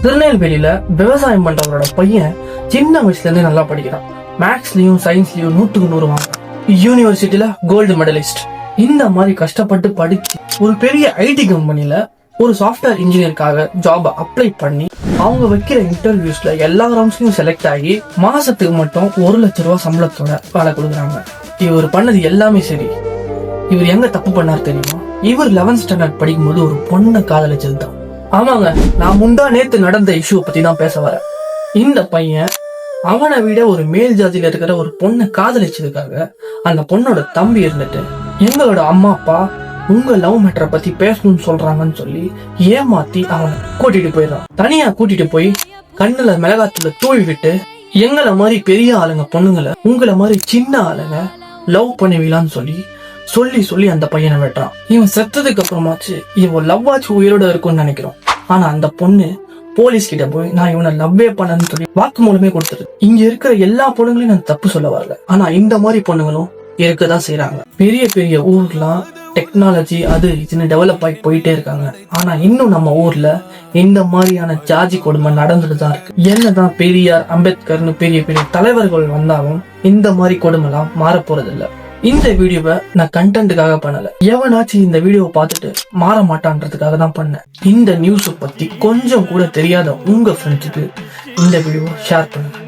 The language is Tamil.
திருநெல்வேலியில விவசாயம் பண்றவரோட பையன் சின்ன வயசுல இருந்தே நல்லா படிக்கிறான். மேக்ஸ்லயும் சயின்ஸ்லயும் 100க்கு 100 வாங்குறான். யூனிவர்சிட்டியில கோல்டு மெடலிஸ்ட். இந்த மாதிரி கஷ்டப்பட்டு படிச்சு ஒரு பெரிய ஐடி கம்பெனில ஒரு சாஃப்ட்வேர் இன்ஜினியருக்காக ஜாப் அப்ளை பண்ணி அவங்க வைக்கிற இன்டர்வியூஸ்ல எல்லா ரவுண்ட்ஸ்லயும் செலக்ட் ஆகி மாசத்துக்கு மட்டும் 1 லட்சம் ரூபாய் சம்பளத்தோட வேலை கொடுக்குறாங்க. இவர் பண்ணது எல்லாமே சரி. இவர் எங்க தப்பு பண்ணார் தெரியுமா? இவர் 11th ஸ்டாண்டர்ட் படிக்கும் போது ஒரு பொண்ணை காதலிச்சதுதான். ஆமாங்க, நான் முந்தா நேத்து நடந்த இஷ்யூ பத்தி தான் பேச வரேன். இந்த பையன் அவனை விட ஒரு மேல் ஜாதியில இருக்கிற ஒரு பொண்ணை காதலிச்சதுக்காக அந்த பொண்ணோட தம்பி இருந்துட்டு எங்களோட அம்மா அப்பா உங்க லவ் மேட்டரை பத்தி பேசணும்னு சொல்றாங்கன்னு சொல்லி ஏமாத்தி அவனை கூட்டிட்டு போயிடறான். தனியா கூட்டிட்டு போய் கண்ணுல மிளகாத்துல தூவி விட்டு எங்களை மாதிரி பெரிய ஆளுங்க பொண்ணுங்களை உங்களை மாதிரி சின்ன ஆளுங்க லவ் பண்ணுவீங்களான்னு சொல்லி அந்த பையனை வெட்டுறான். இவன் செத்ததுக்கு அப்புறமாச்சு இவன் லவ் ஆச்சு உயிரோட இருக்கும்னு நினைக்கிறோம். ஆனா அந்த பொண்ணு போலீஸ் கிட்ட போய் நான் இவனை லவ்வே பண்ணன்னு சொல்லி வாக்கு மூலமே கொடுத்துரு. இங்க இருக்கிற எல்லா பொண்ணுங்களையும் நான் தப்பு சொல்ல வரல, ஆனா இந்த மாதிரி பொண்ணுங்களும் இருக்கதான் செய்யறாங்க. பெரிய பெரிய ஊர்லாம் டெக்னாலஜி அது இதுன்னு டெவலப் ஆகி போயிட்டே இருக்காங்க. ஆனா இன்னும் நம்ம ஊர்ல இந்த மாதிரியான ஜாதி கொடுமை நடந்துட்டு தான் இருக்கு. என்னதான் பெரியார் அம்பேத்கர்னு பெரிய பெரிய தலைவர்கள் வந்தாலும் இந்த மாதிரி கொடுமை எல்லாம் மாற போறது இல்ல. இந்த வீடியோவை நான் கண்டென்ட்டுக்காக பண்ணல. எவனாச்சும் இந்த வீடியோவை பார்த்துட்டு மாற மாட்டான்றதுக்காக தான் பண்ணேன். இந்த நியூஸை பத்தி கொஞ்சம் கூட தெரியாத உங்க ஃப்ரெண்ட்ஸுக்கு இந்த வீடியோவை ஷேர் பண்ணுங்க.